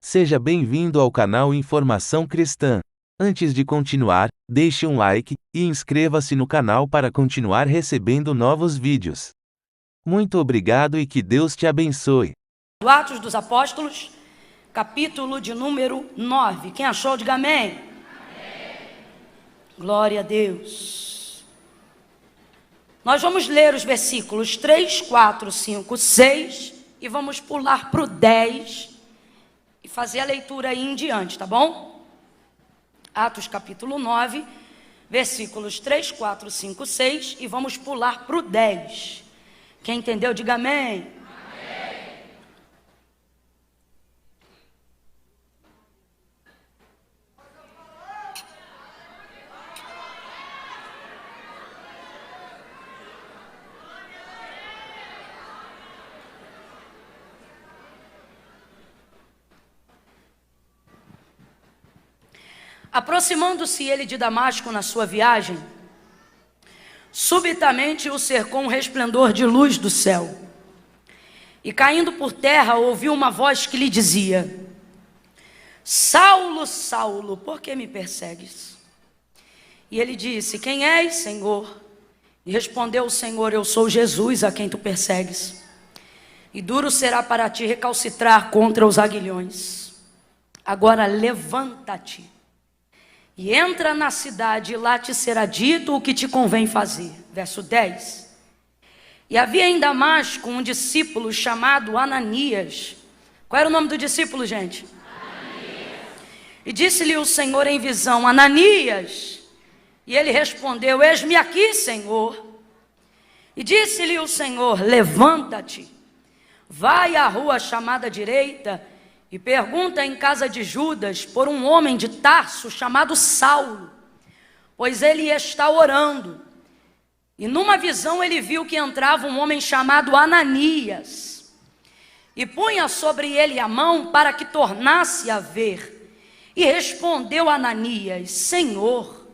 Seja bem-vindo ao canal Informação Cristã. Antes de continuar, deixe um like e inscreva-se no canal para continuar recebendo novos vídeos. Muito obrigado e que Deus te abençoe. Atos dos Apóstolos, capítulo de número 9. Quem achou, diga amém. Amém. Glória a Deus. Nós vamos ler os versículos 3, 4, 5, 6 e vamos pular para o 10 e fazer a leitura aí em diante, tá bom? Atos capítulo 9, versículos 3, 4, 5, 6 e vamos pular para o 10. Quem entendeu, diga amém. Aproximando-se ele de Damasco na sua viagem, subitamente o cercou um resplendor de luz do céu. E caindo por terra, ouviu uma voz que lhe dizia: Saulo, Saulo, por que me persegues? E ele disse: Quem és, Senhor? E respondeu o Senhor: Eu sou Jesus a quem tu persegues. E duro será para ti recalcitrar contra os aguilhões. Agora levanta-te e entra na cidade, e lá te será dito o que te convém fazer. Verso 10. E havia em Damasco um discípulo chamado Ananias. Qual era o nome do discípulo, gente? Ananias. E disse-lhe o Senhor em visão: Ananias. E ele respondeu: Eis-me aqui, Senhor. E disse-lhe o Senhor: Levanta-te, vai à rua chamada direita, e pergunta em casa de Judas por um homem de Tarso chamado Saulo, pois ele está orando. E numa visão ele viu que entrava um homem chamado Ananias, e punha sobre ele a mão para que tornasse a ver. E respondeu Ananias: Senhor,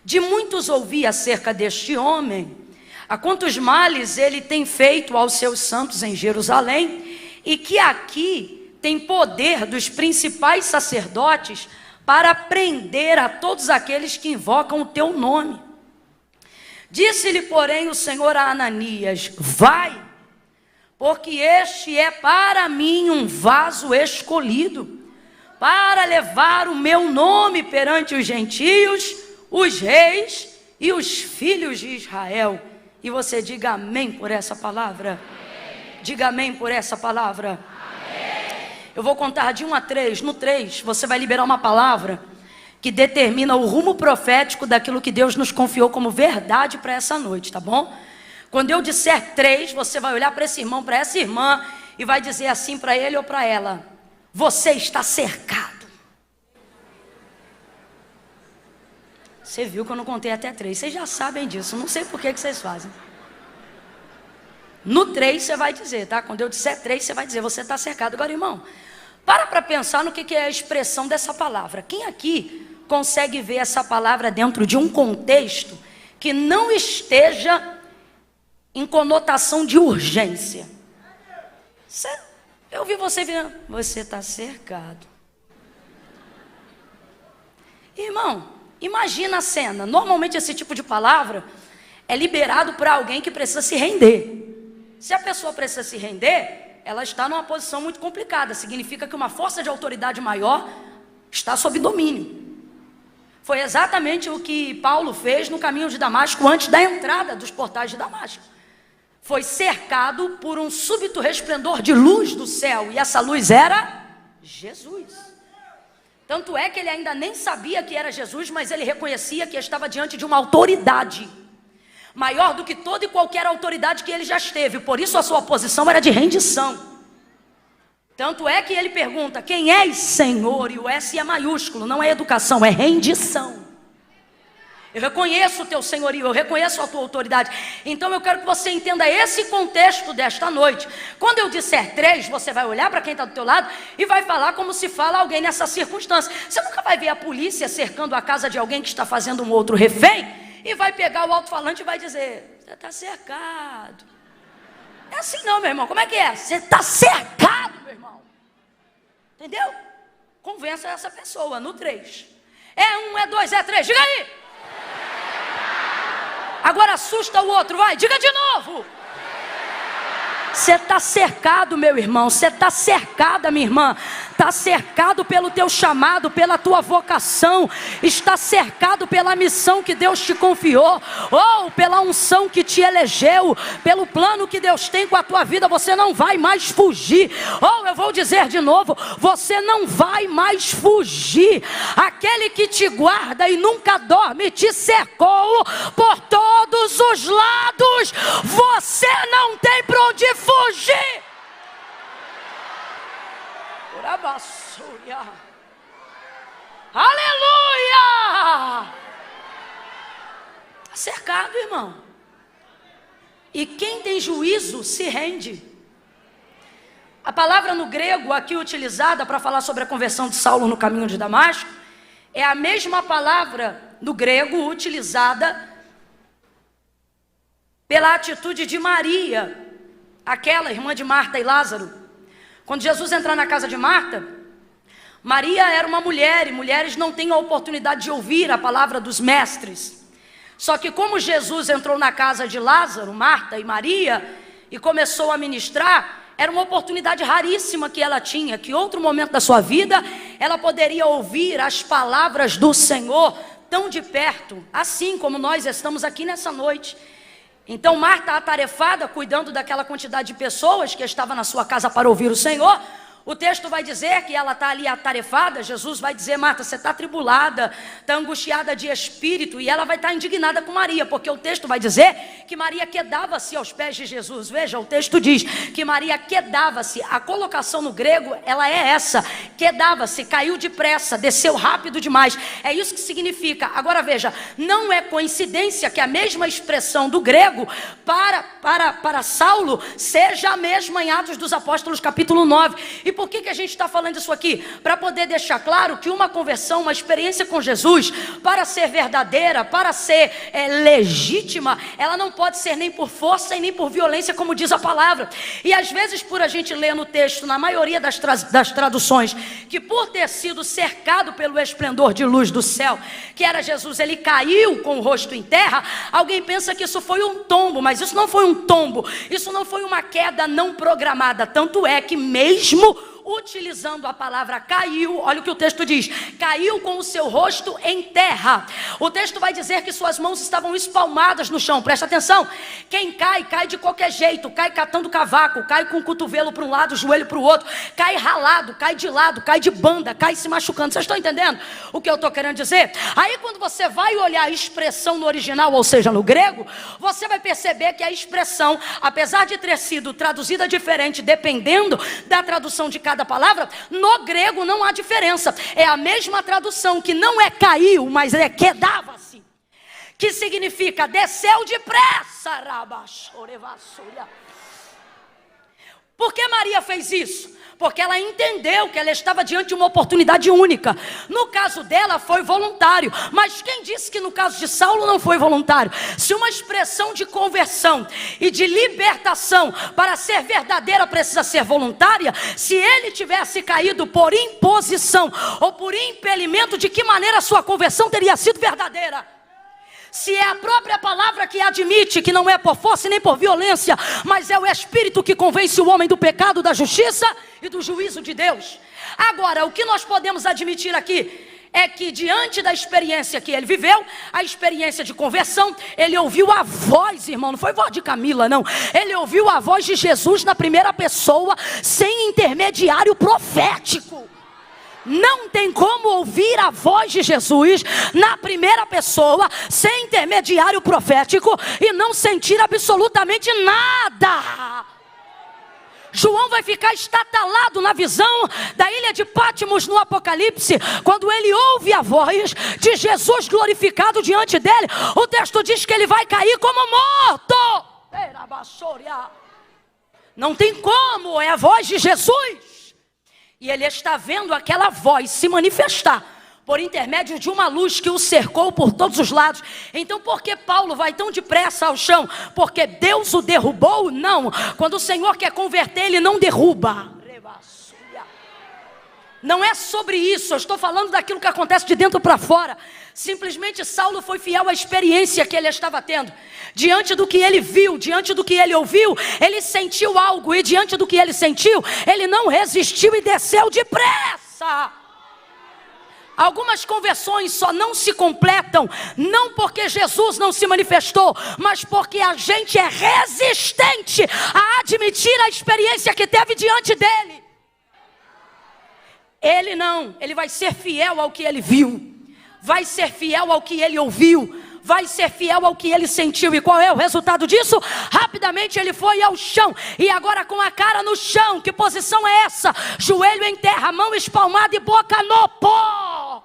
de muitos ouvi acerca deste homem, a quantos males ele tem feito aos seus santos em Jerusalém, e que aqui tem poder dos principais sacerdotes para prender a todos aqueles que invocam o teu nome. Disse-lhe, porém, o Senhor a Ananias: Vai, porque este é para mim um vaso escolhido, para levar o meu nome perante os gentios, os reis e os filhos de Israel. E você diga amém por essa palavra. Diga amém por essa palavra. Eu vou contar de 1 a 3. No 3, você vai liberar uma palavra que determina o rumo profético daquilo que Deus nos confiou como verdade para essa noite, tá bom? Quando eu disser 3, você vai olhar para esse irmão, para essa irmã, e vai dizer assim para ele ou para ela: você está cercado. Você viu que eu não contei até 3. Vocês já sabem disso, não sei por que vocês fazem. No 3 você vai dizer, tá? Quando eu disser 3, você vai dizer: você está cercado. Agora, irmão, para pensar no que é a expressão dessa palavra. Quem aqui consegue ver essa palavra dentro de um contexto que não esteja em conotação de urgência? Eu vi você virando: você está cercado. Irmão, imagina a cena. Normalmente esse tipo de palavra é liberado para alguém que precisa se render. Se a pessoa precisa se render, ela está numa posição muito complicada. Significa que uma força de autoridade maior está sob domínio. Foi exatamente o que Paulo fez no caminho de Damasco, antes da entrada dos portais de Damasco. Foi cercado por um súbito resplendor de luz do céu, e essa luz era Jesus. Tanto é que ele ainda nem sabia que era Jesus, mas ele reconhecia que estava diante de uma autoridade maior do que toda e qualquer autoridade que ele já esteve. Por isso a sua posição era de rendição. Tanto é que ele pergunta: quem és, Senhor? E o S é maiúsculo, não é educação, é rendição. Eu reconheço o teu senhorio, eu reconheço a tua autoridade. Então eu quero que você entenda esse contexto desta noite. Quando eu disser 3, você vai olhar para quem está do teu lado e vai falar como se fala alguém nessa circunstância. Você nunca vai ver a polícia cercando a casa de alguém que está fazendo um outro refém e vai pegar o alto-falante e vai dizer: você está cercado. É assim não, meu irmão. Como é que é? Você está cercado, meu irmão. Entendeu? convença essa pessoa no 3. É 1, é 2, é 3, diga aí. Agora assusta o outro, vai, diga de novo. Você está cercado, meu irmão, você está cercada, minha irmã. Está cercado pelo teu chamado, pela tua vocação. Está cercado pela missão que Deus te confiou, ou pela unção que te elegeu, pelo plano que Deus tem com a tua vida. Você não vai mais fugir. Ou eu vou dizer de novo, você não vai mais fugir. Aquele que te guarda e nunca dorme te cercou por todos os lados. Você não tem para onde fugir. Aleluia! Está cercado, irmão. E quem tem juízo se rende. A palavra no grego aqui utilizada para falar sobre a conversão de Saulo no caminho de Damasco é a mesma palavra no grego utilizada pela atitude de Maria, aquela irmã de Marta e Lázaro. Quando Jesus entra na casa de Marta, Maria era uma mulher, e mulheres não têm a oportunidade de ouvir a palavra dos mestres. Só que como Jesus entrou na casa de Lázaro, Marta e Maria, e começou a ministrar, era uma oportunidade raríssima que ela tinha, que outro momento da sua vida, ela poderia ouvir as palavras do Senhor tão de perto, assim como nós estamos aqui nessa noite. Então Marta, atarefada, cuidando daquela quantidade de pessoas que estava na sua casa para ouvir o Senhor, o texto vai dizer que ela está ali atarefada. Jesus vai dizer: Marta, você está atribulada, está angustiada de espírito. E ela vai estar indignada com Maria, porque o texto vai dizer que Maria quedava-se aos pés de Jesus. Veja, o texto diz que Maria quedava-se. A colocação no grego, ela é essa: quedava-se, caiu depressa, desceu rápido demais. É isso que significa. Agora veja, não é coincidência que a mesma expressão do grego para Saulo seja a mesma em Atos dos Apóstolos capítulo 9. E por que a gente está falando isso aqui? Para poder deixar claro que uma conversão, uma experiência com Jesus, para ser verdadeira, para ser legítima, ela não pode ser nem por força e nem por violência, como diz a palavra. E às vezes, por a gente ler no texto, na maioria das traduções, que por ter sido cercado pelo esplendor de luz do céu, que era Jesus, ele caiu com o rosto em terra, alguém pensa que isso foi um tombo, mas isso não foi um tombo, isso não foi uma queda não programada. Tanto é que mesmo utilizando a palavra caiu, olha o que o texto diz: caiu com o seu rosto em terra. O texto vai dizer que suas mãos estavam espalmadas no chão. Presta atenção, quem cai, cai de qualquer jeito, cai catando cavaco, cai com o cotovelo para um lado, o joelho para o outro, cai ralado, cai de lado, cai de banda, cai se machucando. Vocês estão entendendo o que eu estou querendo dizer? Aí quando você vai olhar a expressão no original, ou seja, no grego, você vai perceber que a expressão, apesar de ter sido traduzida diferente, dependendo da tradução de cada palavra, no grego não há diferença. É a mesma tradução, que não é caiu, mas é quedava-se, que significa desceu depressa. Por que Maria fez isso? Porque ela entendeu que ela estava diante de uma oportunidade única. No caso dela foi voluntário, mas quem disse que no caso de Saulo não foi voluntário? Se uma expressão de conversão e de libertação para ser verdadeira precisa ser voluntária, se ele tivesse caído por imposição ou por impelimento, de que maneira a sua conversão teria sido verdadeira? Se é a própria palavra que admite que não é por força nem por violência, mas é o Espírito que convence o homem do pecado, da justiça e do juízo de Deus. Agora, o que nós podemos admitir aqui é que diante da experiência que ele viveu, a experiência de conversão, ele ouviu a voz, irmão, não foi voz de Camila, não. Ele ouviu a voz de Jesus na primeira pessoa, sem intermediário profético. Não tem como ouvir a voz de Jesus na primeira pessoa, sem intermediário profético, e não sentir absolutamente nada. João vai ficar estatalado na visão da ilha de Patmos no Apocalipse, quando ele ouve a voz de Jesus glorificado diante dele. O texto diz que ele vai cair como morto. Não tem como, é a voz de Jesus. E ele está vendo aquela voz se manifestar por intermédio de uma luz que o cercou por todos os lados. Então por que Paulo vai tão depressa ao chão? Porque Deus o derrubou? Não. Quando o Senhor quer converter, ele não derruba. Não é sobre isso, eu estou falando daquilo que acontece de dentro para fora. Simplesmente Saulo foi fiel à experiência que ele estava tendo. Diante do que ele viu, diante do que ele ouviu, ele sentiu algo. E diante do que ele sentiu, ele não resistiu e desceu depressa. Algumas conversões só não se completam, não porque Jesus não se manifestou, mas porque a gente é resistente a admitir a experiência que teve diante dele. Ele não, ele vai ser fiel ao que ele viu, vai ser fiel ao que ele ouviu, vai ser fiel ao que ele sentiu. E qual é o resultado disso? Rapidamente ele foi ao chão, e agora com a cara no chão. Que posição é essa? Joelho em terra, mão espalmada e boca no pó.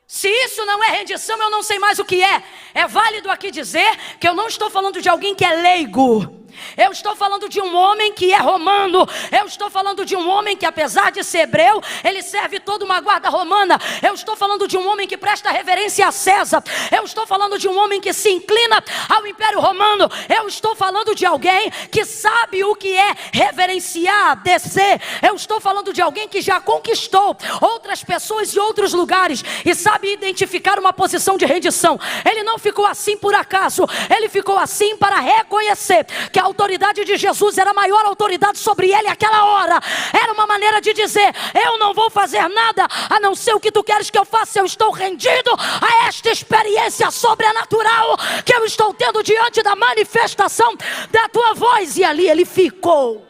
Se isso não é rendição, eu não sei mais o que é. É válido aqui dizer que eu não estou falando de alguém que é leigo. Eu estou falando de um homem que é romano. Eu estou falando de um homem que, apesar de ser hebreu, ele serve toda uma guarda romana. Eu estou falando de um homem que presta reverência a César. Eu estou falando de um homem que se inclina ao Império Romano. Eu estou falando de alguém que sabe o que é reverenciar, descer. Eu estou falando de alguém que já conquistou outras pessoas e outros lugares e sabe identificar uma posição de rendição. Ele não ficou assim por acaso. Ele ficou assim para reconhecer que a autoridade de Jesus era a maior autoridade sobre ele naquela hora. Era uma maneira de dizer: eu não vou fazer nada a não ser o que tu queres que eu faça. Eu estou rendido a esta experiência sobrenatural que eu estou tendo diante da manifestação da tua voz. E ali ele ficou.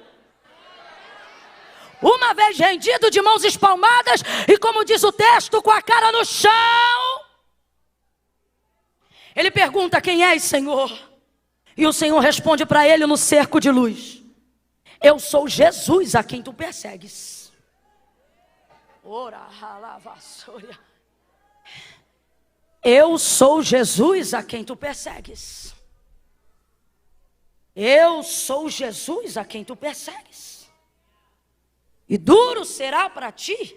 Uma vez rendido, de mãos espalmadas e, como diz o texto, com a cara no chão, ele pergunta: quem és, Senhor? E o Senhor responde para ele no cerco de luz: eu sou Jesus a quem tu persegues. Eu sou Jesus a quem tu persegues. Eu sou Jesus a quem tu persegues. E duro será para ti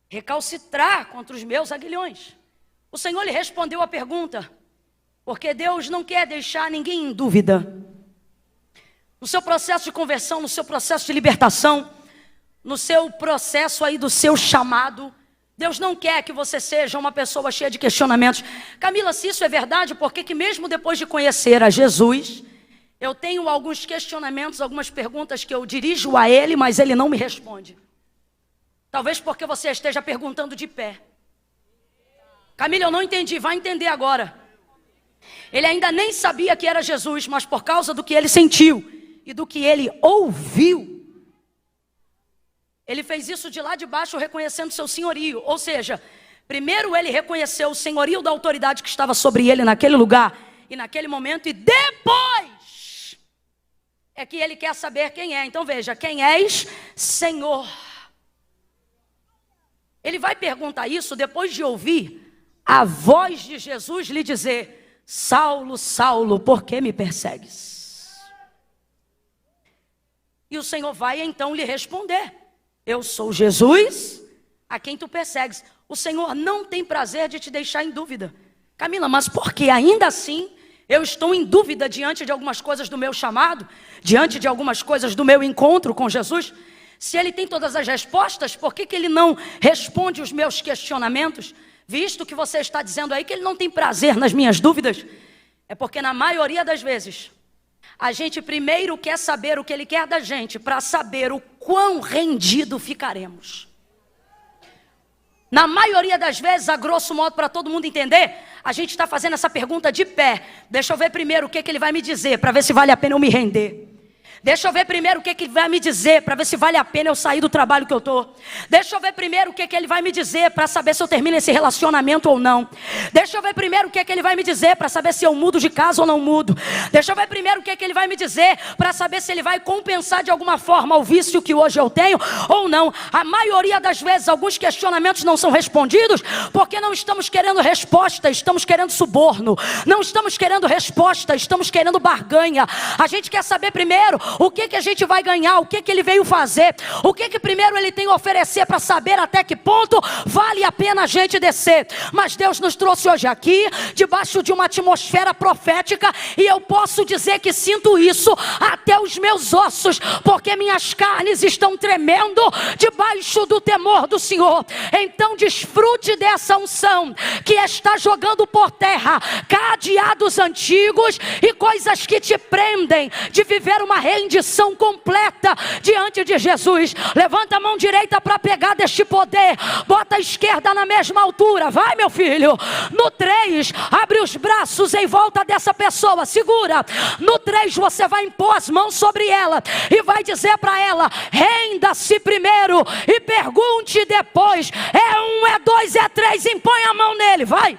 recalcitrar contra os meus aguilhões. O Senhor lhe respondeu a pergunta, porque Deus não quer deixar ninguém em dúvida. No seu processo de conversão, no seu processo de libertação, no seu processo aí do seu chamado, Deus não quer que você seja uma pessoa cheia de questionamentos. Camila, se isso é verdade, por que mesmo depois de conhecer a Jesus, eu tenho alguns questionamentos, algumas perguntas que eu dirijo a Ele, mas Ele não me responde? Talvez porque você esteja perguntando de pé. Camila, eu não entendi, vai entender agora. Ele ainda nem sabia que era Jesus, mas por causa do que ele sentiu e do que ele ouviu, ele fez isso de lá de baixo, reconhecendo seu senhorio. Ou seja, primeiro ele reconheceu o senhorio da autoridade que estava sobre ele naquele lugar e naquele momento, e depois é que ele quer saber quem é. Então veja: quem és, Senhor? Ele vai perguntar isso depois de ouvir a voz de Jesus lhe dizer: Saulo, Saulo, por que me persegues? E o Senhor vai então lhe responder: eu sou Jesus a quem tu persegues. O Senhor não tem prazer de te deixar em dúvida. Camila, mas por que ainda assim eu estou em dúvida diante de algumas coisas do meu chamado, diante de algumas coisas do meu encontro com Jesus? Se Ele tem todas as respostas, por que Ele não responde os meus questionamentos? Visto que você está dizendo aí que Ele não tem prazer nas minhas dúvidas, é porque na maioria das vezes, a gente primeiro quer saber o que Ele quer da gente, para saber o quão rendido ficaremos. Na maioria das vezes, a grosso modo, para todo mundo entender, a gente está fazendo essa pergunta de pé. Deixa eu ver primeiro o que Ele vai me dizer, para ver se vale a pena eu me render. Deixa eu ver primeiro o que Ele vai me dizer, para ver se vale a pena eu sair do trabalho que eu estou. Deixa eu ver primeiro o que Ele vai me dizer, para saber se eu termino esse relacionamento ou não. Deixa eu ver primeiro o que Ele vai me dizer, para saber se eu mudo de casa ou não mudo. Deixa eu ver primeiro o que Ele vai me dizer, para saber se Ele vai compensar de alguma forma o vício que hoje eu tenho ou não. A maioria das vezes, alguns questionamentos não são respondidos, porque não estamos querendo resposta, estamos querendo suborno. Não estamos querendo resposta, estamos querendo barganha. A gente quer saber primeiro o que a gente vai ganhar, o que ele veio fazer, o que primeiro ele tem a oferecer, para saber até que ponto vale a pena a gente descer. Mas Deus nos trouxe hoje aqui, debaixo de uma atmosfera profética, e eu posso dizer que sinto isso até os meus ossos, porque minhas carnes estão tremendo debaixo do temor do Senhor. Então desfrute dessa unção que está jogando por terra cadeados antigos e coisas que te prendem de viver uma rendição completa diante de Jesus. Levanta a mão direita para pegar deste poder, bota a esquerda na mesma altura, vai meu filho. No 3, abre os braços em volta dessa pessoa, segura. No 3 você vai impor as mãos sobre ela e vai dizer para ela: renda-se primeiro e pergunte depois. É 1, é 2, é 3, impõe a mão nele, vai.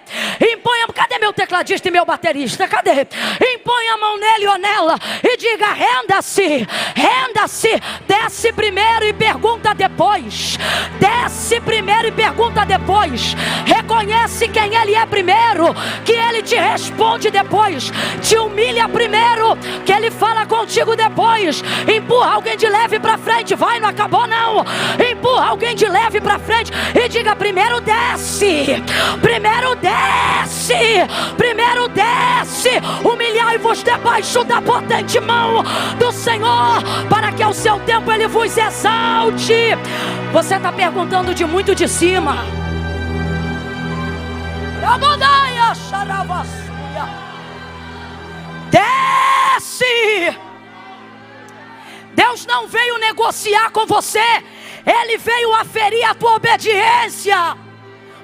Impõe a... Cadê meu tecladista e meu baterista? Cadê? Impõe a mão nele ou nela e diga: renda-se, renda-se. Desce primeiro e pergunta depois. Desce primeiro e pergunta depois. Reconhece quem ele é primeiro, que ele te responde depois. Te humilha primeiro, que ele fala contigo depois. Empurra alguém de leve para frente. Vai, não acabou não. Empurra alguém de leve para frente e diga: primeiro desce, primeiro desce, primeiro desce. Humilhai-vos debaixo da potente mão do Senhor, para que ao seu tempo ele vos exalte. Você está perguntando de muito de cima. Desce. Deus não veio negociar com você, ele veio aferir a tua obediência.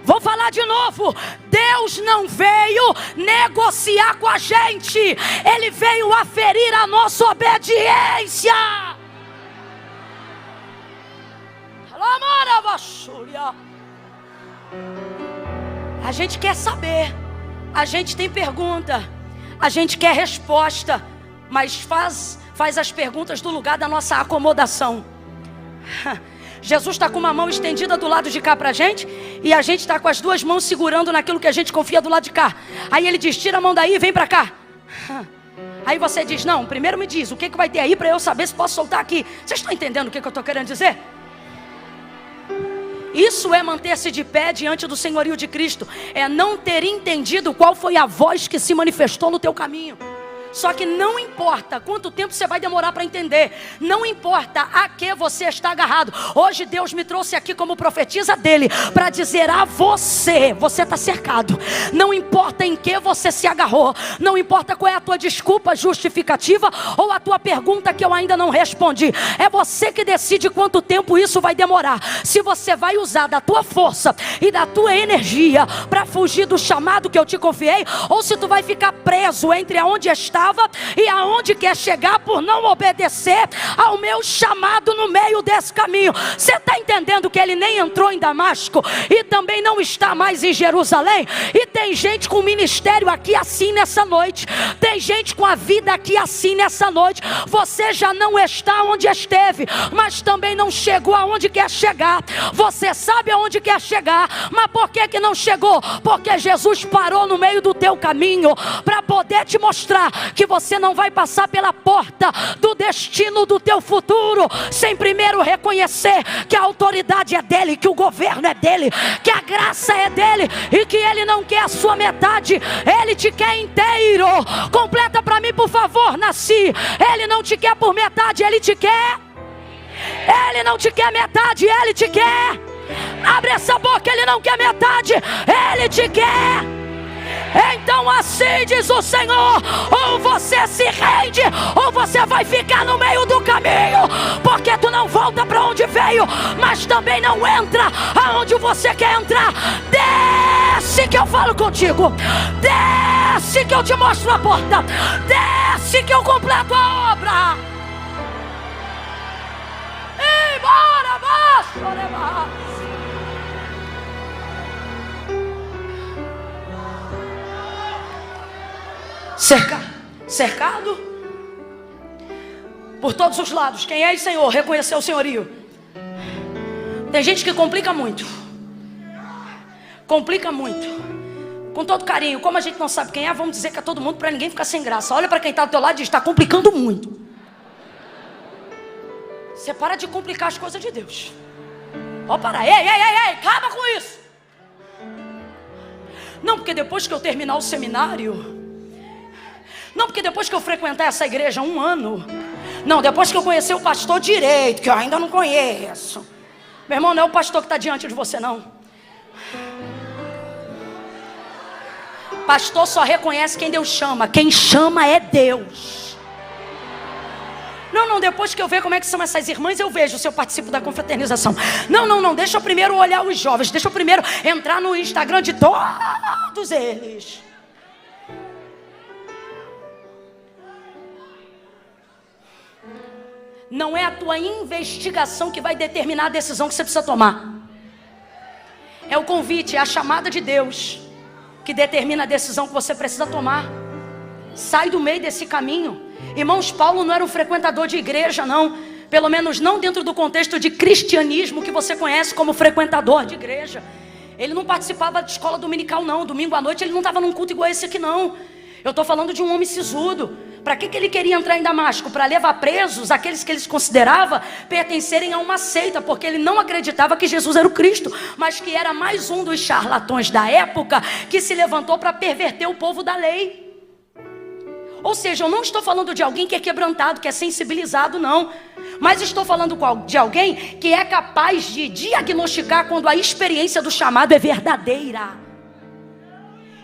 Vou falar de novo. Deus não veio negociar com a gente, ele veio aferir a nossa obediência. A gente quer saber, a gente tem pergunta, a gente quer resposta, mas faz as perguntas do lugar da nossa acomodação. Jesus está com uma mão estendida do lado de cá para a gente, e a gente está com as duas mãos segurando naquilo que a gente confia do lado de cá. Aí ele diz: tira a mão daí e vem para cá. Aí você diz: não, primeiro me diz, o que vai ter aí para eu saber se posso soltar aqui? Vocês estão entendendo o que eu estou querendo dizer? Isso é manter-se de pé diante do senhorio de Cristo. É não ter entendido qual foi a voz que se manifestou no teu caminho. Só que não importa quanto tempo você vai demorar para entender, não importa a que você está agarrado. Hoje Deus me trouxe aqui como profetisa dele, para dizer a você: você está cercado. Não importa em que você se agarrou, não importa qual é a tua desculpa justificativa ou a tua pergunta que eu ainda não respondi. É você que decide quanto tempo isso vai demorar. Se você vai usar da tua força e da tua energia para fugir do chamado que eu te confiei, ou se tu vai ficar preso entre aonde está e aonde quer chegar por não obedecer ao meu chamado no meio desse caminho. Você está entendendo que ele nem entrou em Damasco e também não está mais em Jerusalém? E tem gente com ministério aqui assim nessa noite, tem gente com a vida aqui assim nessa noite. Você já não está onde esteve, mas também não chegou aonde quer chegar. Você sabe aonde quer chegar, mas por que não chegou? Porque Jesus parou no meio do teu caminho para poder te mostrar que você não vai passar pela porta do destino do teu futuro sem primeiro reconhecer que a autoridade é dele, que o governo é dele, que a graça é dele e que ele não quer a sua metade, ele te quer inteiro. Completa para mim, por favor, Nasci. Ele não te quer por metade, ele te quer. Ele não te quer metade, ele te quer. Abre essa boca, ele não quer metade, ele te quer. Então assim diz o Senhor: ou você se rende, ou você vai ficar no meio do caminho, porque tu não volta para onde veio, mas também não entra aonde você quer entrar. Desce que eu falo contigo, desce que eu te mostro a porta, desce que eu completo a obra. E bora, baixo, cercado por todos os lados. Quem é o Senhor? Reconhecer o senhorio. Tem gente que complica muito. Complica muito. Com todo carinho. Como a gente não sabe quem é, vamos dizer que é todo mundo, para ninguém ficar sem graça. Olha para quem está do teu lado e diz: está complicando muito. Você para de complicar as coisas de Deus. Ó, para, ei, acaba com isso. Não, porque depois que eu terminar o seminário, não, porque depois que eu frequentar essa igreja 1 ano, não, depois que eu conhecer o pastor direito, que eu ainda não conheço. Meu irmão, não é o pastor que está diante de você, não. Pastor só reconhece quem Deus chama. Quem chama é Deus. Não, depois que eu ver como é que são essas irmãs, eu vejo se eu participo da confraternização. Não, deixa eu primeiro olhar os jovens. Deixa eu primeiro entrar no Instagram de todos eles. Não é a tua investigação que vai determinar a decisão que você precisa tomar. É o convite, é a chamada de Deus que determina a decisão que você precisa tomar. Sai do meio desse caminho. Irmãos, Paulo não era um frequentador de igreja, não. Pelo menos não dentro do contexto de cristianismo que você conhece como frequentador de igreja. Ele não participava de escola dominical, não. Domingo à noite ele não estava num culto igual esse aqui, não. Eu estou falando de um homem sisudo. Para que ele queria entrar em Damasco? Para levar presos aqueles que ele considerava pertencerem a uma seita, porque ele não acreditava que Jesus era o Cristo, mas que era mais um dos charlatões da época que se levantou para perverter o povo da lei. Ou seja, eu não estou falando de alguém que é quebrantado, que é sensibilizado, não. Mas estou falando de alguém que é capaz de diagnosticar quando a experiência do chamado é verdadeira.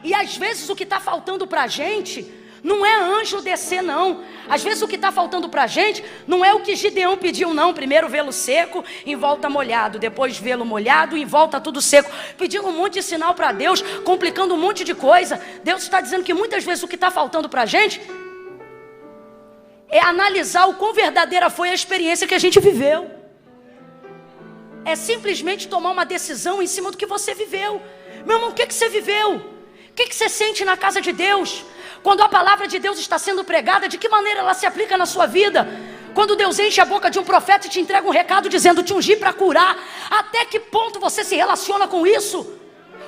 E às vezes o que está faltando para a gente não é anjo descer, não. Às vezes o que está faltando para a gente não é o que Gideão pediu, não. Primeiro vê-lo seco, em volta molhado. Depois vê-lo molhado, em volta tudo seco. Pedindo um monte de sinal para Deus, complicando um monte de coisa. Deus está dizendo que muitas vezes o que está faltando para a gente é analisar o quão verdadeira foi a experiência que a gente viveu. É simplesmente tomar uma decisão em cima do que você viveu. Meu irmão, o que você viveu? O que você sente na casa de Deus? Quando a palavra de Deus está sendo pregada, de que maneira ela se aplica na sua vida? Quando Deus enche a boca de um profeta e te entrega um recado dizendo te ungir para curar, até que ponto você se relaciona com isso?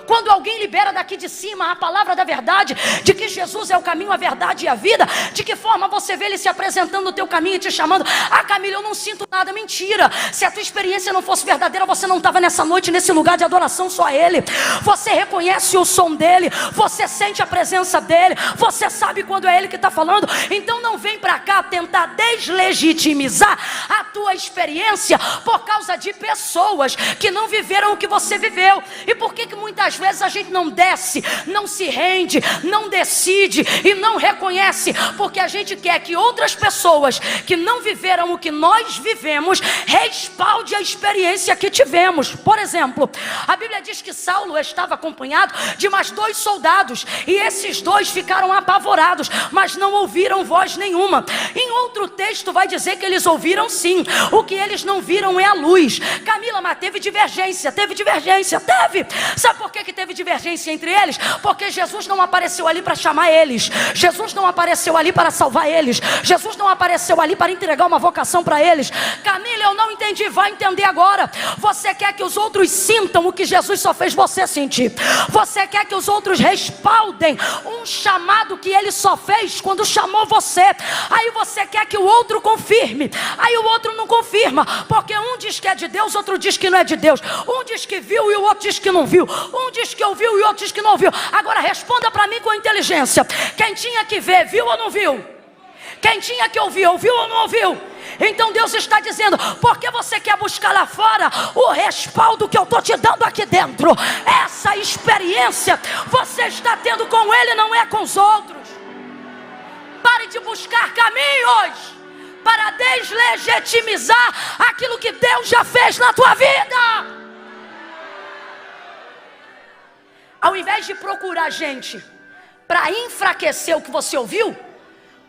Quando alguém libera daqui de cima a palavra da verdade, de que Jesus é o caminho, a verdade e a vida, de que forma você vê ele se apresentando no teu caminho e te chamando? Ah, Camila, eu não sinto nada. Mentira. Se a tua experiência não fosse verdadeira, você não estava nessa noite, nesse lugar de adoração só a ele. Você reconhece o som dele, você sente a presença dele, você sabe quando é ele que está falando. Então não vem para cá tentar deslegitimizar a tua experiência por causa de pessoas que não viveram o que você viveu. E por que muitas vezes a gente não desce, não se rende, não decide e não reconhece? Porque a gente quer que outras pessoas que não viveram o que nós vivemos respalde a experiência que tivemos. Por exemplo, a Bíblia diz que Saulo estava acompanhado de mais 2 soldados, e esses 2 ficaram apavorados, mas não ouviram voz nenhuma. Em outro texto vai dizer que eles ouviram sim, o que eles não viram é a luz. Camila, mas teve divergência. Teve. Sabe por que teve divergência entre eles? Porque Jesus não apareceu ali para chamar eles. Jesus não apareceu ali para salvar eles. Jesus não apareceu ali para entregar uma vocação para eles. Camila, eu não entendi. Vai entender agora. Você quer que os outros sintam o que Jesus só fez você sentir. Você quer que os outros respaldem um chamado que ele só fez quando chamou você. Aí você quer que o outro confirme. Aí o outro não confirma, porque um diz que é de Deus, outro diz que não é de Deus. Um diz que viu e o outro diz que não viu. Um diz que ouviu e o outro diz que não ouviu. Agora responda para mim com inteligência. Quem tinha que ver, viu ou não viu? Quem tinha que ouvir, ouviu ou não ouviu? Então Deus está dizendo: por que você quer buscar lá fora o respaldo que eu estou te dando aqui dentro? Essa experiência você está tendo com ele, não é com os outros. Pare de buscar caminhos para deslegitimizar aquilo que Deus já fez na tua vida. Ao invés de procurar gente para enfraquecer o que você ouviu,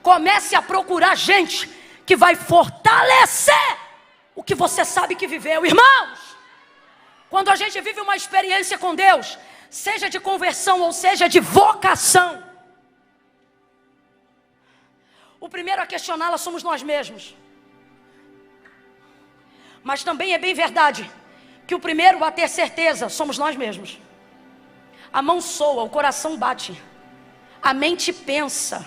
comece a procurar gente que vai fortalecer o que você sabe que viveu. Irmãos, quando a gente vive uma experiência com Deus, seja de conversão ou seja de vocação, o primeiro a questioná-la somos nós mesmos. Mas também é bem verdade que o primeiro a ter certeza somos nós mesmos. A mão soa, o coração bate, a mente pensa.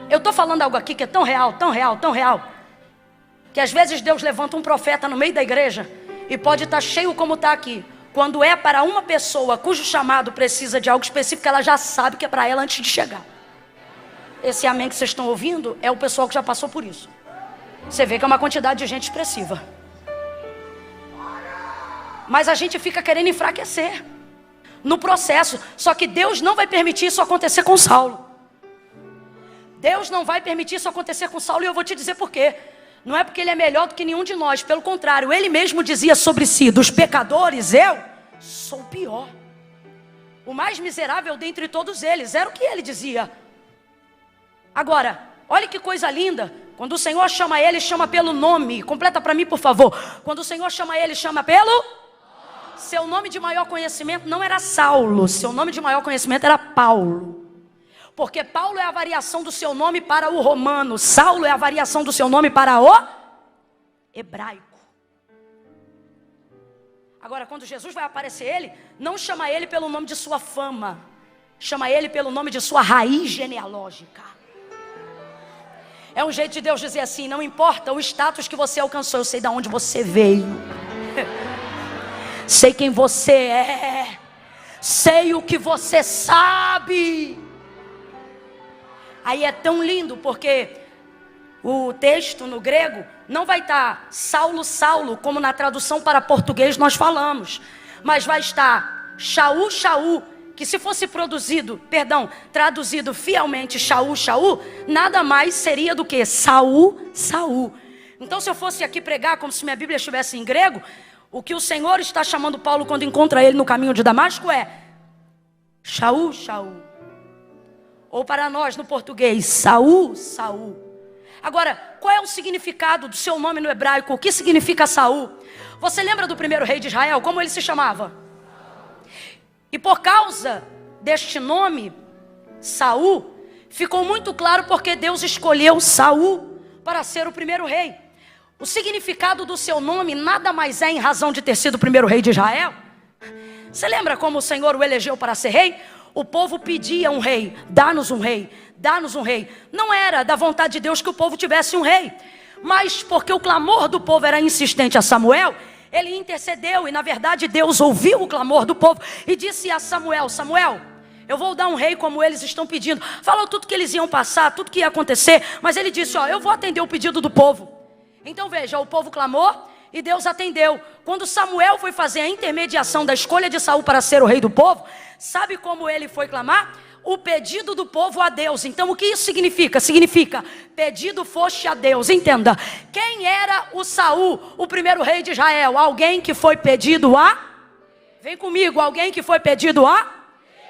Eu estou falando algo aqui que é tão real, que às vezes Deus levanta um profeta no meio da igreja e pode estar cheio como está aqui. Quando é para uma pessoa cujo chamado precisa de algo específico, ela já sabe que é para ela antes de chegar. Esse amém que vocês estão ouvindo é o pessoal que já passou por isso. Você vê que é uma quantidade de gente expressiva. Mas a gente fica querendo enfraquecer no processo. Só que Deus não vai permitir isso acontecer com Saulo. Deus não vai permitir isso acontecer com Saulo, e eu vou te dizer por quê. Não é porque ele é melhor do que nenhum de nós. Pelo contrário, ele mesmo dizia sobre si: dos pecadores eu sou o pior, o mais miserável dentre todos eles. Era o que ele dizia. Agora, olha que coisa linda. Quando o Senhor chama ele, chama pelo nome. Completa para mim, por favor. Quando o Senhor chama ele, chama pelo... Seu nome de maior conhecimento não era Saulo. Seu nome de maior conhecimento era Paulo. Porque Paulo é a variação do seu nome para o romano. Saulo é a variação do seu nome para o hebraico. Agora, quando Jesus vai aparecer ele, não chama ele pelo nome de sua fama. Chama ele pelo nome de sua raiz genealógica. É um jeito de Deus dizer assim: não importa o status que você alcançou, eu sei de onde você veio. Sei quem você é. Sei o que você sabe. Aí é tão lindo porque o texto no grego não vai estar Saulo, Saulo, como na tradução para português nós falamos. Mas vai estar Shaul, Shaul, que se fosse traduzido fielmente Shaul, Shaul, nada mais seria do que Saul, Saul. Então se eu fosse aqui pregar como se minha Bíblia estivesse em grego, o que o Senhor está chamando Paulo quando encontra ele no caminho de Damasco é Shaul, Shaul. Ou para nós no português, Saul, Saul. Agora, qual é o significado do seu nome no hebraico? O que significa Saul? Você lembra do primeiro rei de Israel? Como ele se chamava? E por causa deste nome, Saul, ficou muito claro porque Deus escolheu Saul para ser o primeiro rei. O significado do seu nome nada mais é em razão de ter sido o primeiro rei de Israel. Você lembra como o Senhor o elegeu para ser rei? O povo pedia um rei, dá-nos um rei, dá-nos um rei. Não era da vontade de Deus que o povo tivesse um rei, mas porque o clamor do povo era insistente a Samuel, ele intercedeu e na verdade Deus ouviu o clamor do povo e disse a Samuel: Samuel, eu vou dar um rei como eles estão pedindo. Falou tudo que eles iam passar, tudo que ia acontecer, mas ele disse: eu vou atender o pedido do povo. Então veja, o povo clamou e Deus atendeu. Quando Samuel foi fazer a intermediação da escolha de Saul para ser o rei do povo, sabe como ele foi clamar? O pedido do povo a Deus. Então o que isso significa? Significa, pedido foste a Deus. Entenda, quem era o Saul, o primeiro rei de Israel? Alguém que foi pedido a... Vem comigo, alguém que foi pedido a...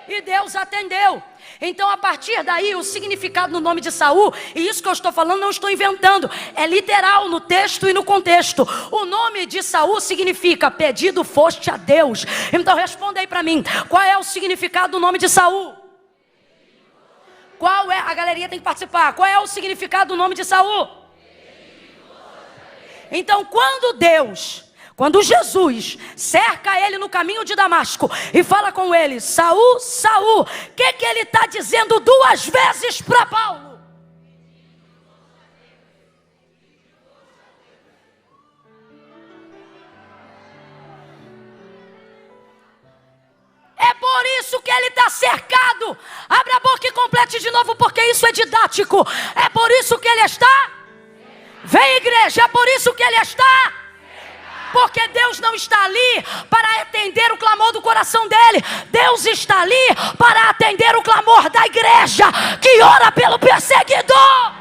E Deus atendeu. Então a partir daí o significado no nome de Saul, e isso que eu estou falando não estou inventando, é literal no texto e no contexto. O nome de Saul significa pedido foste a Deus. Então responda aí para mim, qual é o significado do nome de Saul? Qual é? A galerinha tem que participar. Qual é o significado do nome de Saul? Então quando Jesus cerca ele no caminho de Damasco e fala com ele: Saul, Saul, o que ele está dizendo duas vezes para Paulo? É por isso que ele está cercado. Abre a boca e complete de novo, porque isso é didático. É por isso que ele está... Vem, igreja, é por isso que ele está... Porque Deus não está ali para atender o clamor do coração dele. Deus está ali para atender o clamor da igreja que ora pelo perseguidor.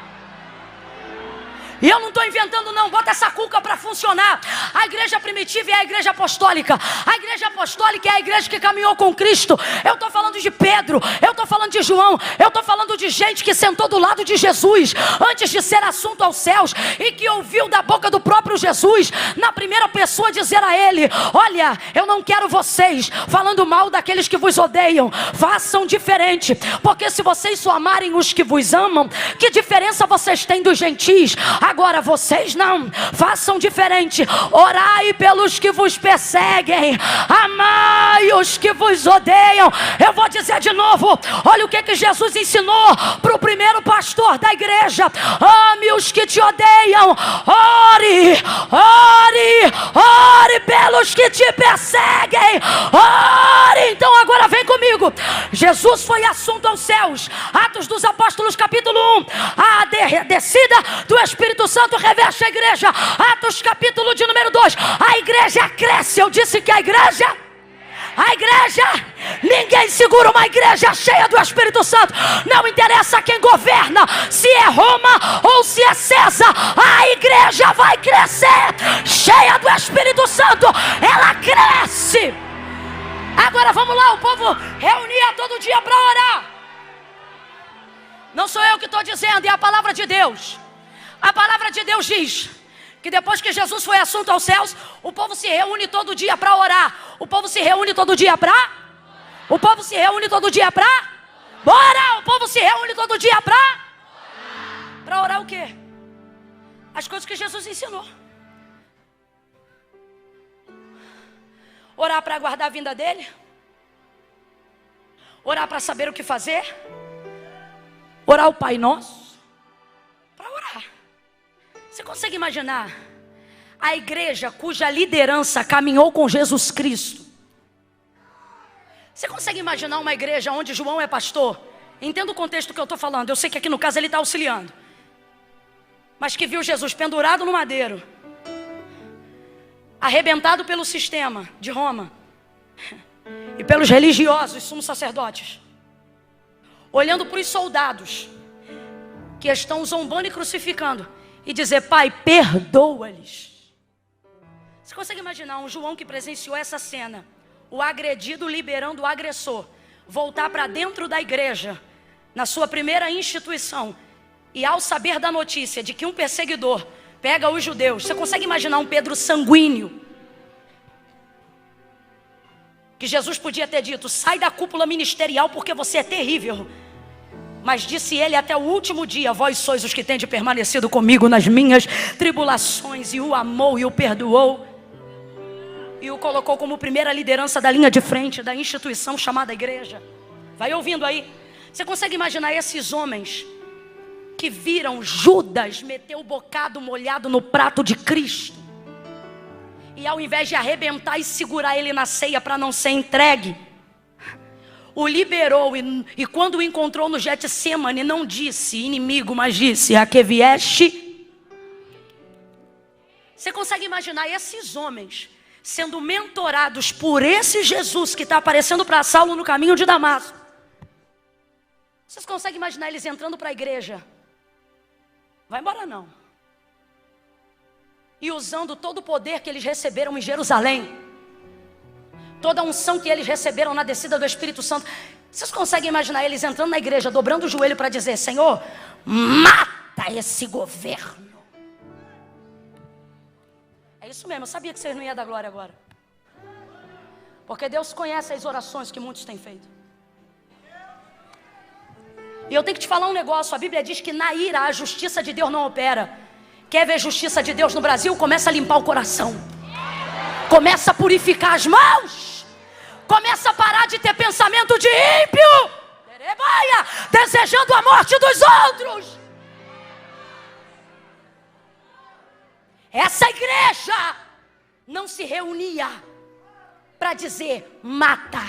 E eu não estou inventando não, bota essa cuca para funcionar. A igreja primitiva é a igreja apostólica. A igreja apostólica é a igreja que caminhou com Cristo. Eu estou falando de Pedro, eu estou falando de João, eu estou falando de gente que sentou do lado de Jesus antes de ser assunto aos céus e que ouviu da boca do próprio Jesus, na primeira pessoa, dizer a ele: olha, eu não quero vocês falando mal daqueles que vos odeiam. Façam diferente, porque se vocês só amarem os que vos amam, que diferença vocês têm dos gentis? Agora vocês não, façam diferente. Orai pelos que vos perseguem, amai os que vos odeiam. Eu vou dizer de novo, olha o que Jesus ensinou para o primeiro pastor da igreja: ame os que te odeiam, ore, ore, ore pelos que te perseguem, ore. Então agora vem comigo. Jesus foi assunto aos céus. Atos dos Apóstolos capítulo 1, a descida do Espírito Santo reveste a igreja. Atos capítulo de número 2, a igreja cresce. Eu disse que a igreja, ninguém segura uma igreja cheia do Espírito Santo. Não interessa quem governa, se é Roma ou se é César, a igreja vai crescer, cheia do Espírito Santo, ela cresce. Agora vamos lá, o povo reunia todo dia para orar. Não sou eu que estou dizendo, é a palavra de Deus. A palavra de Deus diz que depois que Jesus foi assunto aos céus, o povo se reúne todo dia para orar. O povo se reúne todo dia para? O povo se reúne todo dia para? Bora! O povo se reúne todo dia para? Para orar o quê? As coisas que Jesus ensinou. Orar para aguardar a vinda dele. Orar para saber o que fazer. Orar o Pai Nosso. Para orar. Você consegue imaginar a igreja cuja liderança caminhou com Jesus Cristo? Você consegue imaginar uma igreja onde João é pastor? Entenda o contexto que eu estou falando. Eu sei que aqui no caso ele está auxiliando. Mas que viu Jesus pendurado no madeiro, arrebentado pelo sistema de Roma e pelos religiosos, sumos sacerdotes, olhando para os soldados que estão zombando e crucificando, e dizer: Pai, perdoa-lhes. Você consegue imaginar um João que presenciou essa cena, o agredido liberando o agressor, voltar para dentro da igreja, na sua primeira instituição, e ao saber da notícia de que um perseguidor pega os judeus, você consegue imaginar um Pedro sanguíneo, que Jesus podia ter dito: sai da cúpula ministerial porque você é terrível. Mas disse ele: até o último dia, vós sois os que tendes permanecido comigo nas minhas tribulações. E o amou e o perdoou. E o colocou como primeira liderança da linha de frente da instituição chamada igreja. Vai ouvindo aí. Você consegue imaginar esses homens que viram Judas meter o bocado molhado no prato de Cristo, e ao invés de arrebentar e segurar ele na ceia para não ser entregue, o liberou, e quando o encontrou no Getsemane, não disse inimigo, mas disse: a que vieste? Você consegue imaginar esses homens sendo mentorados por esse Jesus que está aparecendo para Saulo no caminho de Damasco? Vocês conseguem imaginar eles entrando para a igreja? Vai embora não. E usando todo o poder que eles receberam em Jerusalém, toda a unção que eles receberam na descida do Espírito Santo. Vocês conseguem imaginar eles entrando na igreja, dobrando o joelho para dizer: Senhor, mata esse governo. É isso mesmo, eu sabia que vocês não iam dar glória agora. Porque Deus conhece as orações que muitos têm feito. E eu tenho que te falar um negócio. A Bíblia diz que na ira a justiça de Deus não opera. Quer ver justiça de Deus no Brasil? Começa a limpar o coração. Começa a purificar as mãos. Começa a parar de ter pensamento de ímpio, desejando a morte dos outros. Essa igreja não se reunia para dizer mata.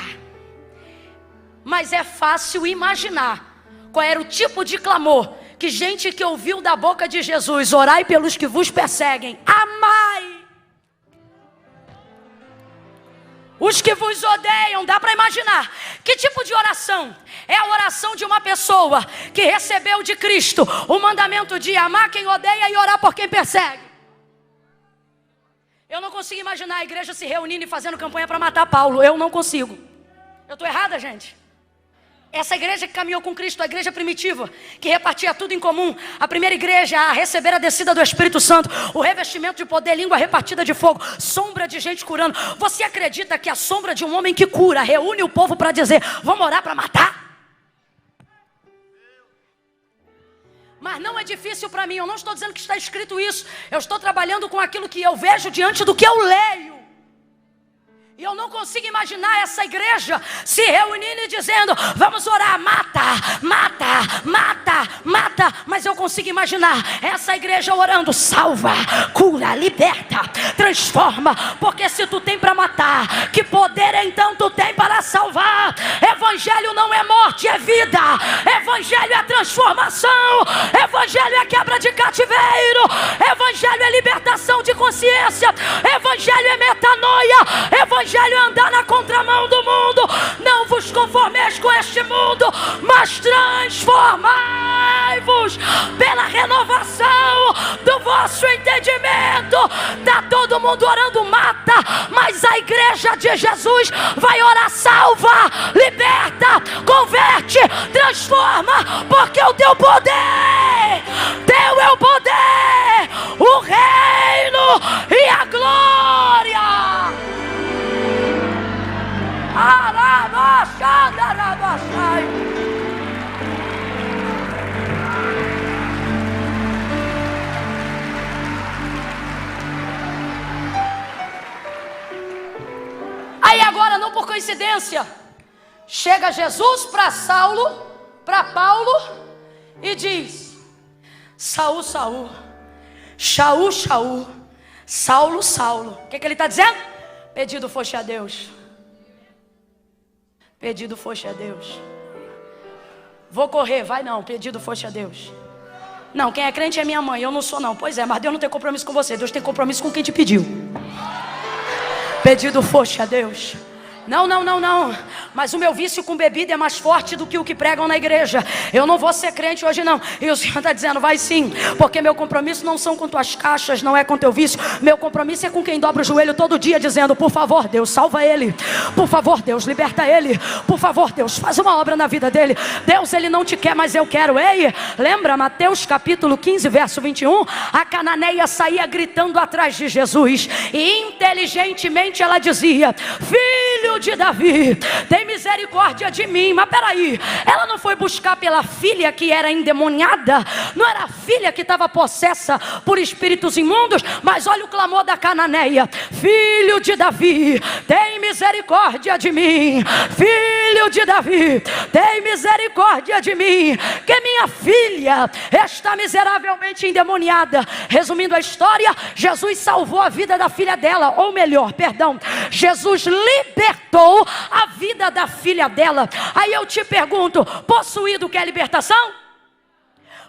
Mas é fácil imaginar qual era o tipo de clamor que gente que ouviu da boca de Jesus: orai pelos que vos perseguem, amai os que vos odeiam. Dá para imaginar que tipo de oração? É a oração de uma pessoa que recebeu de Cristo o mandamento de amar quem odeia e orar por quem persegue. Eu não consigo imaginar a igreja se reunindo e fazendo campanha para matar Paulo. Eu não consigo. Eu estou errada, gente? Essa igreja que caminhou com Cristo, a igreja primitiva, que repartia tudo em comum, a primeira igreja a receber a descida do Espírito Santo, o revestimento de poder, língua repartida de fogo, sombra de gente curando. Você acredita que a sombra de um homem que cura reúne o povo para dizer: vamos orar para matar? Mas não é difícil para mim. Eu não estou dizendo que está escrito isso. Eu estou trabalhando com aquilo que eu vejo diante do que eu leio. E eu não consigo imaginar essa igreja se reunindo e dizendo: vamos orar, mata, mata, mata, mata. Mas eu consigo imaginar essa igreja orando: salva, cura, liberta, transforma. Porque se tu tem para matar, que poder então tu tem para salvar? Evangelho não é morte, é vida. Evangelho é transformação. Evangelho é quebra de cativeiro. Evangelho é libertação de consciência. Evangelho é metanoia. Evangelho é andar na contramão do mundo. Não vos conformeis com este mundo, mas transformai-vos pela renovação do vosso entendimento. Está todo mundo orando mata, mas a igreja de Jesus vai orar salva, liberta, converte, transforma, porque o teu poder, teu é o poder, o reino e a glória. Aí agora, não por coincidência, chega Jesus para Saulo, para Paulo, e diz: Saul, Saul, Shaul, Shaul, Saulo, Saulo. O que ele está dizendo? Pedido foste a Deus. Pedido foste a Deus. Vou correr, vai não, pedido foste a Deus. Não, quem é crente é minha mãe, eu não sou não. Pois é, mas Deus não tem compromisso com você, Deus tem compromisso com quem te pediu. Pedido foste a Deus. Não, não, não, não. Mas o meu vício com bebida é mais forte do que o que pregam na igreja. Eu não vou ser crente hoje não. E o Senhor está dizendo: vai sim. Porque meu compromisso não são com tuas caixas, não é com teu vício. Meu compromisso é com quem dobra o joelho todo dia dizendo: por favor Deus, salva ele. Por favor Deus, liberta ele. Por favor Deus, faz uma obra na vida dele. Deus, ele não te quer, mas eu quero. Ei, lembra Mateus capítulo 15 verso 21? A cananeia saía gritando atrás de Jesus. E inteligentemente ela dizia: filho de Davi, tem misericórdia de mim. Mas peraí, ela não foi buscar pela filha que era endemoniada? Não era a filha que estava possessa por espíritos imundos? Mas olha o clamor da cananeia: filho de Davi, tem misericórdia de mim. Filho de Davi, tem misericórdia de mim, que minha filha está miseravelmente endemoniada. Resumindo a história, Jesus salvou a vida da filha dela, ou melhor, perdão, Jesus libertou a vida da filha dela. Aí eu te pergunto: possuído quer libertação?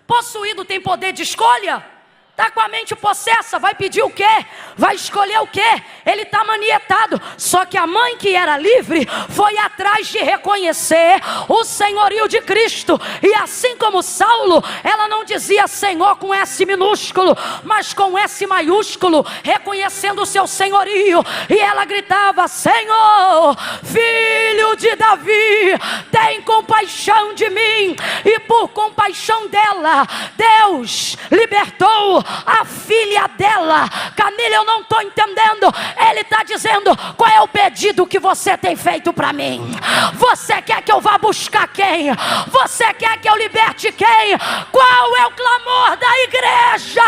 Possuído tem poder de escolha? Está com a mente possessa, vai pedir o quê? Vai escolher o quê? Ele está manietado. Só que a mãe que era livre foi atrás de reconhecer o senhorio de Cristo. E assim como Saulo, ela não dizia Senhor com S minúsculo, mas com S maiúsculo, reconhecendo o seu senhorio. E ela gritava: Senhor, filho de Davi, tem compaixão de mim. E por compaixão dela, Deus libertou a filha dela. Camila, eu não estou entendendo. Ele está dizendo: qual é o pedido que você tem feito para mim? Você quer que eu vá buscar quem? Você quer que eu liberte quem? Qual é o clamor da igreja?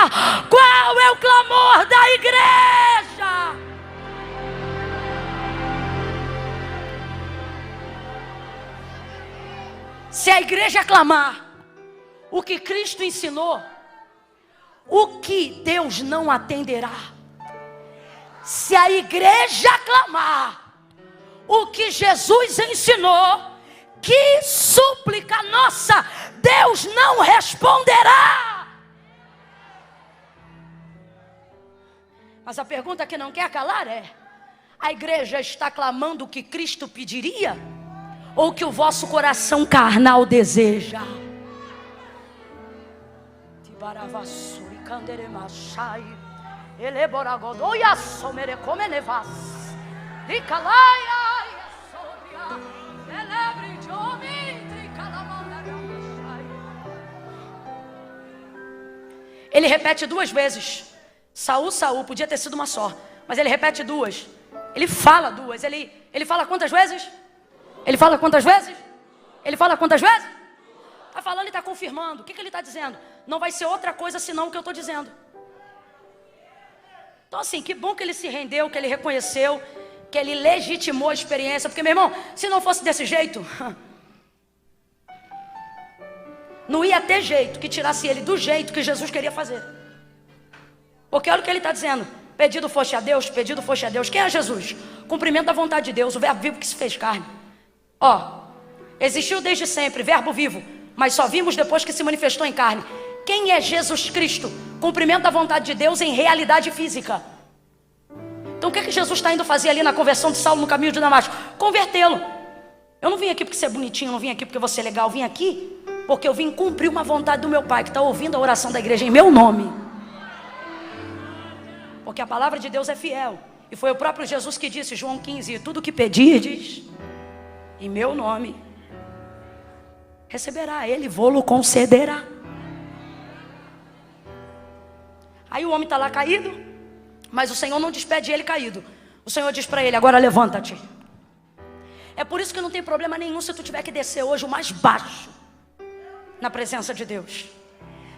Qual é o clamor da igreja? Se a igreja clamar o que Cristo ensinou, o que Deus não atenderá? Se a igreja clamar o que Jesus ensinou, que súplica nossa Deus não responderá? Mas a pergunta que não quer calar é: a igreja está clamando o que Cristo pediria? Ou o que o vosso coração carnal deseja? Ele repete duas vezes: Saul, Saul. Podia ter sido uma só, mas ele repete duas. Ele fala duas. Ele fala quantas vezes? Ele fala quantas vezes? Ele fala quantas vezes? Está falando e está confirmando. O que ele está dizendo? Não vai ser outra coisa senão o que eu estou dizendo. Então assim, que bom que ele se rendeu, que ele reconheceu, que ele legitimou a experiência. Porque, meu irmão, se não fosse desse jeito, não ia ter jeito que tirasse ele do jeito que Jesus queria fazer. Porque olha o que ele está dizendo. Pedido foste a Deus, pedido foste a Deus. Quem é Jesus? Cumprimento da vontade de Deus, o verbo vivo que se fez carne. Existiu desde sempre, verbo vivo, mas só vimos depois que se manifestou em carne. Quem é Jesus Cristo? Cumprimento da vontade de Deus em realidade física. Então o que Jesus está indo fazer ali na conversão de Saulo no caminho de Damasco? Convertê-lo. Eu não vim aqui porque você é bonitinho, eu não vim aqui porque você é legal, eu vim aqui porque eu vim cumprir uma vontade do meu Pai, que está ouvindo a oração da igreja em meu nome. Porque a palavra de Deus é fiel. E foi o próprio Jesus que disse, João 15, tudo que pedirdes em meu nome, receberá, ele vô-lo concederá. Aí o homem está lá caído, mas o Senhor não despede ele caído. O Senhor diz para ele, agora levanta-te. É por isso que não tem problema nenhum se tu tiver que descer hoje o mais baixo na presença de Deus.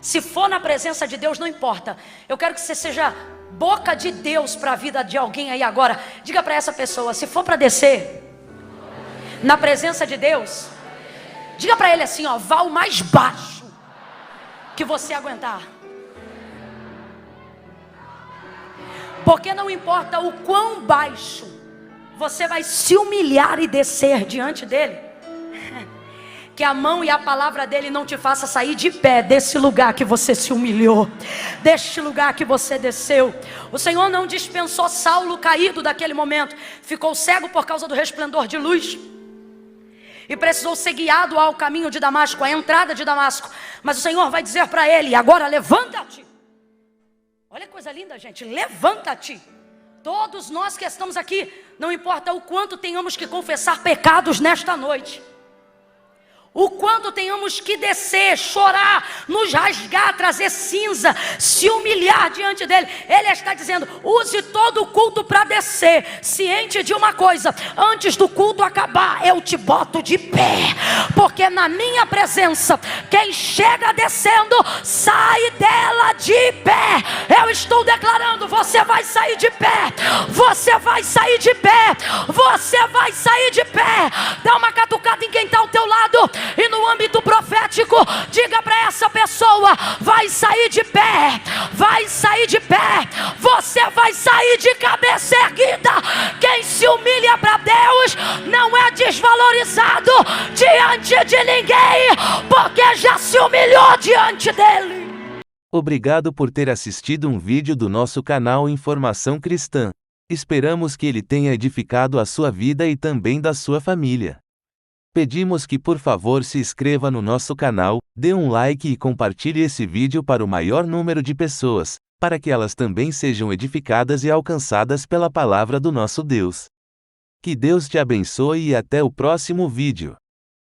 Se for na presença de Deus, não importa. Eu quero que você seja boca de Deus para a vida de alguém aí agora. Diga para essa pessoa, se for para descer na presença de Deus, diga para ele assim, vá o mais baixo que você aguentar. Porque não importa o quão baixo você vai se humilhar e descer diante dele, que a mão e a palavra dele não te faça sair de pé desse lugar que você se humilhou, deste lugar que você desceu. O Senhor não dispensou Saulo caído daquele momento, ficou cego por causa do resplendor de luz e precisou ser guiado ao caminho de Damasco, à entrada de Damasco. Mas o Senhor vai dizer para ele, agora levanta-te. Olha que coisa linda, gente, levanta-te. Todos nós que estamos aqui, não importa o quanto tenhamos que confessar pecados nesta noite, o quanto tenhamos que descer, chorar, nos rasgar, trazer cinza, se humilhar diante dele, ele está dizendo, use todo o culto para descer, ciente de uma coisa, antes do culto acabar, eu te boto de pé, porque na minha presença, quem chega descendo, sai dela de pé. Eu estou declarando, você vai sair de pé, você vai sair de pé, você vai sair de pé. Dá uma catucada em quem está ao teu lado, e no âmbito profético, diga para essa pessoa, vai sair de pé, vai sair de pé, você vai sair de cabeça erguida. Quem se humilha para Deus não é desvalorizado diante de ninguém, porque já se humilhou diante dele. Obrigado por ter assistido um vídeo do nosso canal Informação Cristã. Esperamos que ele tenha edificado a sua vida e também da sua família. Pedimos que por favor se inscreva no nosso canal, dê um like e compartilhe esse vídeo para o maior número de pessoas, para que elas também sejam edificadas e alcançadas pela palavra do nosso Deus. Que Deus te abençoe e até o próximo vídeo.